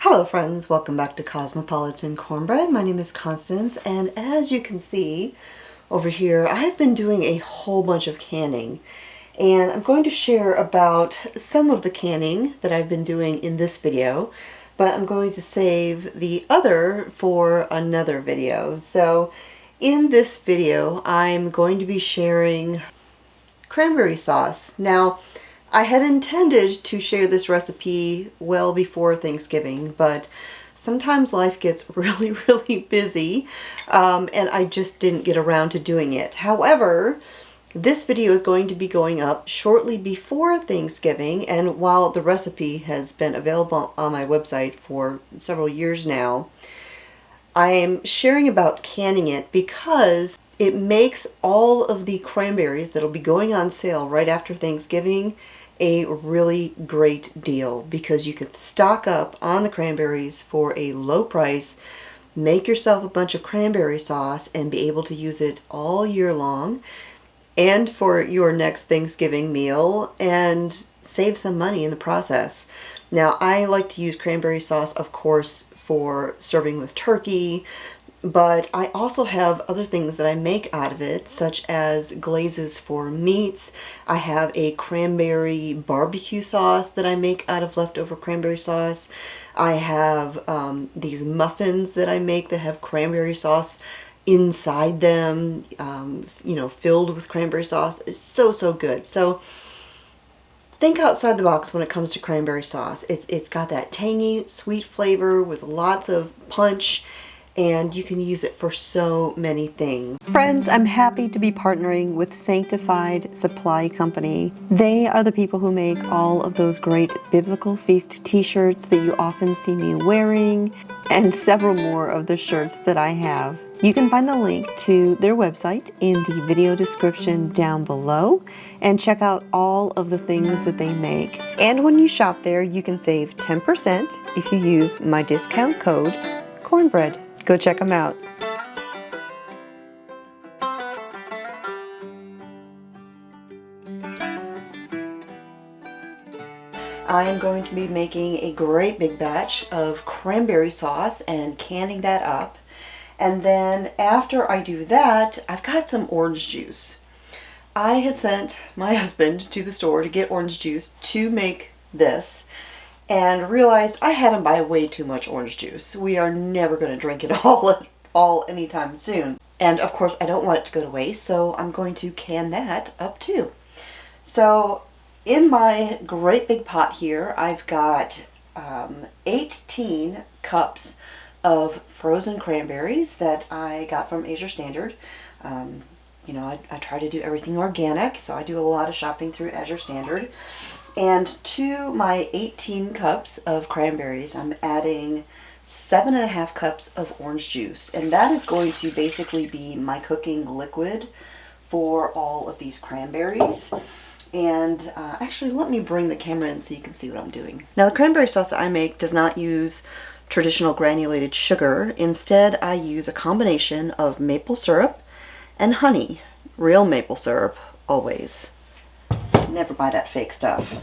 Hello friends, welcome back to Cosmopolitan Cornbread. My name is Constance, and as you can see over here, I've been doing a whole bunch of canning. And I'm going to share about some of the canning that I've been doing in this video, but I'm going to save the other for another video. So in this video, I'm going to be sharing cranberry sauce. Now, I had intended to share this recipe well before Thanksgiving, but sometimes life gets really busy, and I just didn't get around to doing it. However, this video is going to be going up shortly before Thanksgiving, and while the recipe has been available on my website for several years now, I am sharing about canning it because it makes all of the cranberries that'll be going on sale right after Thanksgiving a really great deal, because you could stock up on the cranberries for a low price, make yourself a bunch of cranberry sauce, and be able to use it all year long and for your next Thanksgiving meal and save some money in the process. Now, I like to use cranberry sauce, of course, for serving with turkey, but I also have other things that I make out of it, such as glazes for meats. I have a cranberry barbecue sauce that I make out of leftover cranberry sauce. I have these muffins that I make that have cranberry sauce inside them, filled with cranberry sauce. It's so good. So think outside the box when it comes to cranberry sauce. It's got that tangy, sweet flavor with lots of punch, and you can use it for so many things. Friends, I'm happy to be partnering with Sanctified Supply Company. They are the people who make all of those great Biblical Feast t-shirts that you often see me wearing, and several more of the shirts that I have. You can find the link to their website in the video description down below and check out all of the things that they make. And when you shop there, you can save 10% if you use my discount code Cornbread. Go check them out. I am going to be making a great big batch of cranberry sauce and canning that up. And then after I do that, I've got some orange juice. I had sent my husband to the store to get orange juice to make this, and realized I had him buy way too much orange juice. We are never going to drink it all anytime soon. And of course, I don't want it to go to waste, so I'm going to can that up too. So in my great big pot here, I've got 18 cups of frozen cranberries that I got from Asia Standard. I try to do everything organic, so I do a lot of shopping through Asia Standard. And to my 18 cups of cranberries, I'm adding 7.5 cups of orange juice. And that is going to basically be my cooking liquid for all of these cranberries. And actually, let me bring the camera in so you can see what I'm doing. Now, the cranberry sauce that I make does not use traditional granulated sugar. Instead, I use a combination of maple syrup and honey. Real maple syrup, always. Never buy that fake stuff.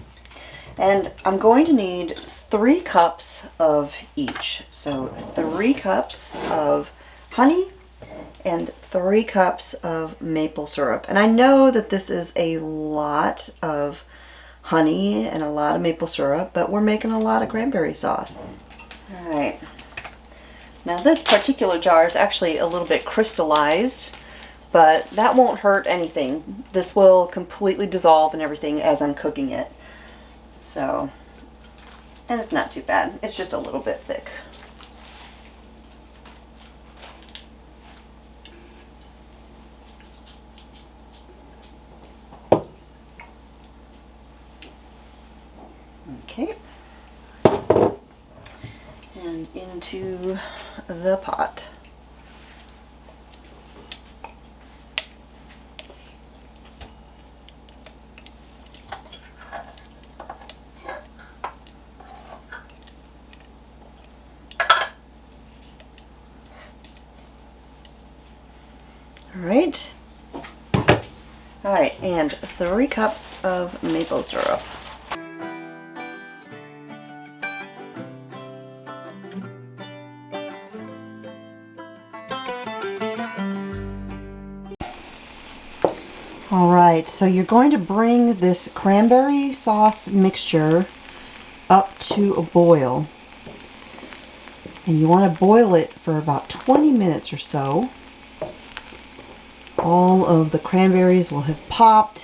And I'm going to need 3 cups of each. So 3 cups of honey and 3 cups of maple syrup. And I know that this is a lot of honey and a lot of maple syrup, but we're making a lot of cranberry sauce. All right. Now this particular jar is actually a little bit crystallized, but that won't hurt anything. This will completely dissolve and everything as I'm cooking it. So, and it's not too bad. It's just a little bit thick. Okay. And into the pot. All right, and 3 cups of maple syrup. right, so you're going to bring this cranberry sauce mixture up to a boil. And you want to boil it for about 20 minutes or so. All of the cranberries will have popped,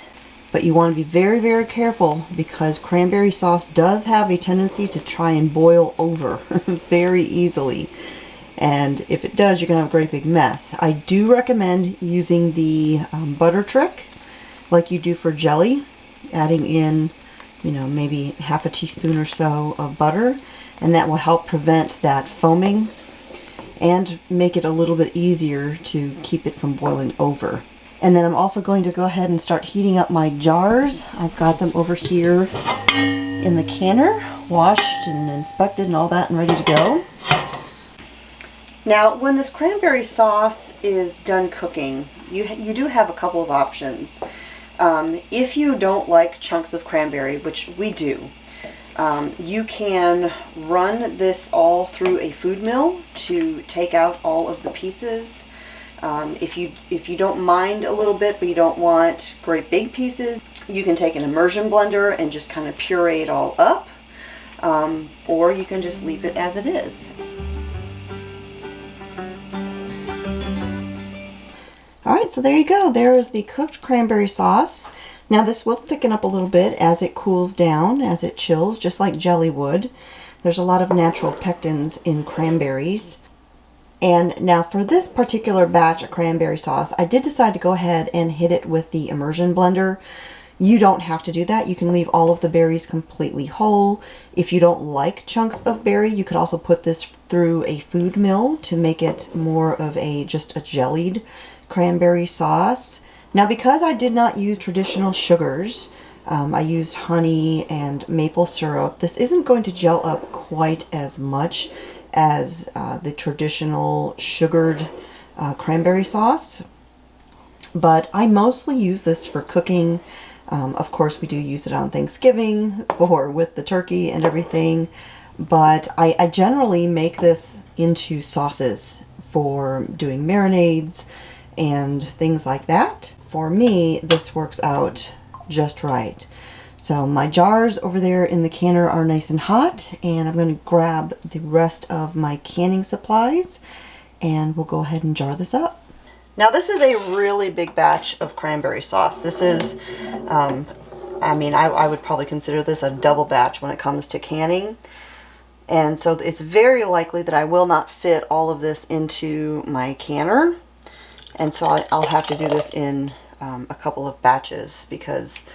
but you want to be very, very careful because cranberry sauce does have a tendency to try and boil over very easily. And if it does, you're going to have a great big mess. I do recommend using the butter trick like you do for jelly, adding in, you know, maybe half a teaspoon or so of butter, and that will help prevent that foaming and make it a little bit easier to keep it from boiling over. And then I'm also going to go ahead and start heating up my jars. I've got them over here in the canner, washed and inspected and all that and ready to go. Now, when this cranberry sauce is done cooking, you do have a couple of options. If you don't like chunks of cranberry, which we do, you can run this all through a food mill to take out all of the pieces. If you don't mind a little bit, but you don't want great big pieces, you can take an immersion blender and just kind of puree it all up, or you can just leave it as it is. Alright, so there you go. There is the cooked cranberry sauce. Now this will thicken up a little bit as it cools down, as it chills, just like jelly would. There's a lot of natural pectins in cranberries. And now for this particular batch of cranberry sauce, I did decide to go ahead and hit it with the immersion blender. You don't have to do that. You can leave all of the berries completely whole. If you don't like chunks of berry, you could also put this through a food mill to make it more of just a jellied cranberry sauce. Now, because I did not use traditional sugars, I used honey and maple syrup, this isn't going to gel up quite as much as the traditional sugared cranberry sauce. But I mostly use this for cooking. Of course, we do use it on Thanksgiving with the turkey and everything. But I generally make this into sauces for doing marinades and things like that. For me, this works out just right. So my jars over there in the canner are nice and hot, and I'm going to grab the rest of my canning supplies and we'll go ahead and jar this up. Now this is a really big batch of cranberry sauce. This is, I mean, I would probably consider this a double batch when it comes to canning. And so it's very likely that I will not fit all of this into my canner. And so I'll have to do this in a couple of batches because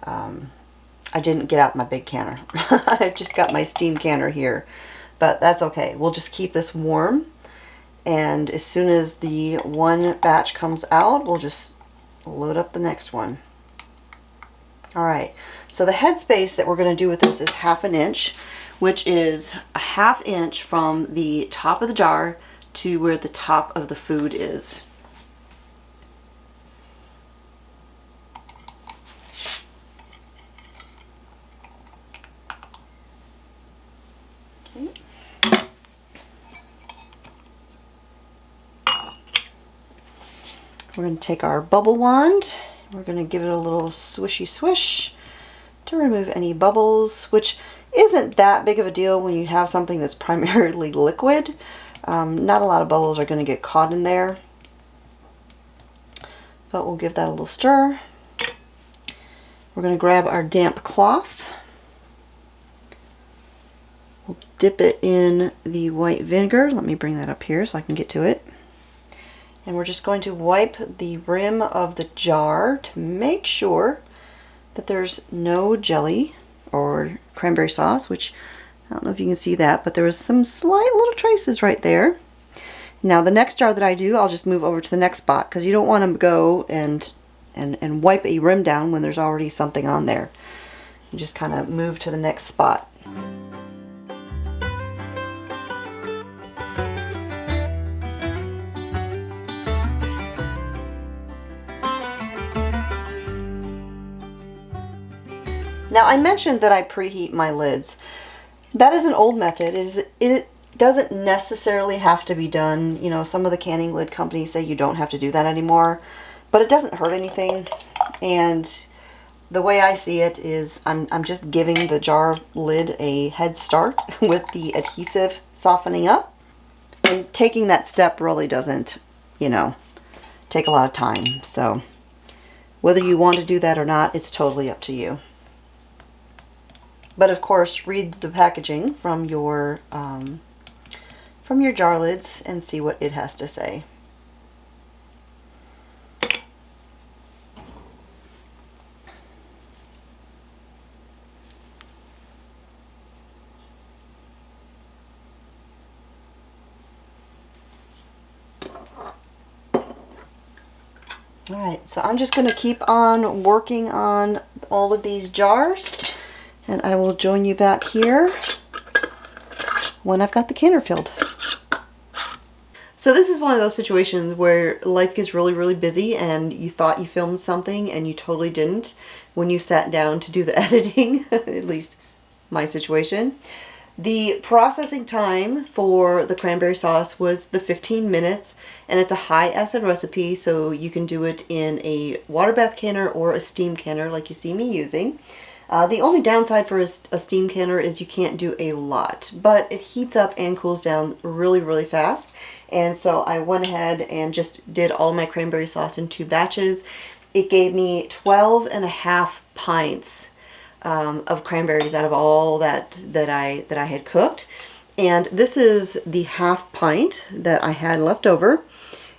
I didn't get out my big canner. I've just got my steam canner here. But that's okay. We'll just keep this warm. And as soon as the one batch comes out, we'll just load up the next one. Alright, so the headspace that we're going to do with this is 1/2 inch, which is a 1/2 inch from the top of the jar to where the top of the food is. Okay. We're going to take our bubble wand. We're going to give it a little swishy swish to remove any bubbles, which isn't that big of a deal when you have something that's primarily liquid. Not a lot of bubbles are going to get caught in there, but we'll give that a little stir. We're going to grab our damp cloth. We'll dip it in the white vinegar. Let me bring that up here so I can get to it. And we're just going to wipe the rim of the jar to make sure that there's no jelly or cranberry sauce, which I don't know if you can see that, but there was some slight little traces right there. Now the next jar that I do, I'll just move over to the next spot because you don't want to go and wipe a rim down when there's already something on there. You just kind of move to the next spot. Now I mentioned that I preheat my lids. That is an old method. It doesn't necessarily have to be done. You know, some of the canning lid companies say you don't have to do that anymore, but it doesn't hurt anything. And the way I see it is I'm just giving the jar lid a head start with the adhesive softening up. And taking that step really doesn't, you know, take a lot of time. So whether you want to do that or not, it's totally up to you. But of course, read the packaging from your jar lids and see what it has to say. Alright, so I'm just going to keep on working on all of these jars, and I will join you back here when I've got the canner filled. So this is one of those situations where life gets really, really busy and you thought you filmed something and you totally didn't when you sat down to do the editing, at least my situation. The processing time for the cranberry sauce was the 15 minutes, and it's a high acid recipe, so you can do it in a water bath canner or a steam canner like you see me using. The only downside for a steam canner is you can't do a lot, but it heats up and cools down really, really fast. And so I went ahead and just did all my cranberry sauce in 2 batches. It gave me 12.5 pints of cranberries out of all that I had cooked. And this is the half pint that I had left over.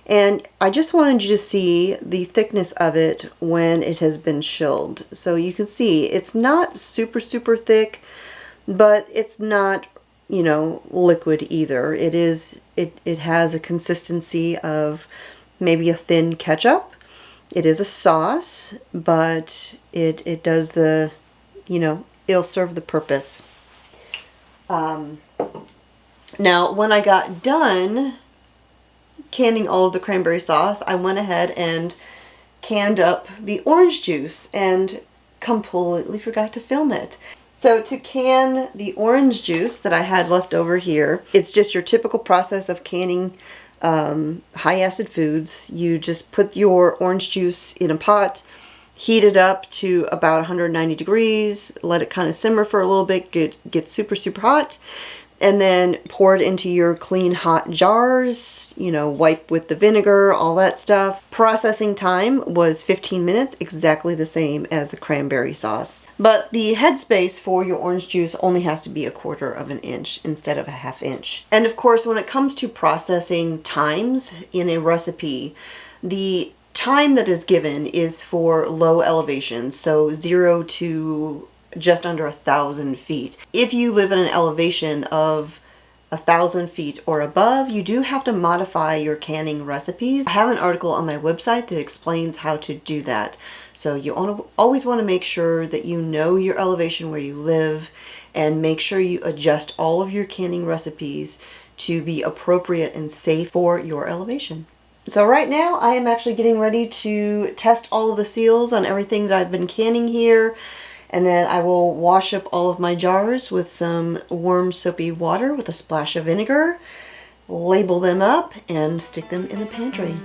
And I just wanted you to see the thickness of it when it has been chilled. So you can see it's not super, super thick, but it's not, you know, liquid either. It has a consistency of maybe a thin ketchup. It is a sauce, but it does the, you know, it'll serve the purpose. Now, when I got done canning all of the cranberry sauce, I went ahead and canned up the orange juice and completely forgot to film it. So to can the orange juice that I had left over here, it's just your typical process of canning high acid foods. You just put your orange juice in a pot, heat it up to about 190 degrees, let it kind of simmer for a little bit, get super, super hot, and then pour it into your clean hot jars, you know, wipe with the vinegar, all that stuff. Processing time was 15 minutes, exactly the same as the cranberry sauce. But the headspace for your orange juice only has to be 1/4 of an inch instead of a 1/2 inch. And of course, when it comes to processing times in a recipe, the time that is given is for low elevation, so 0 to just under 1,000 feet. If you live in an elevation of 1,000 feet or above, you do have to modify your canning recipes. I have an article on my website that explains how to do that. So you always want to make sure that you know your elevation where you live, and make sure you adjust all of your canning recipes to be appropriate and safe for your elevation. So right now I am actually getting ready to test all of the seals on everything that I've been canning here. And then I will wash up all of my jars with some warm soapy water with a splash of vinegar, label them up, and stick them in the pantry.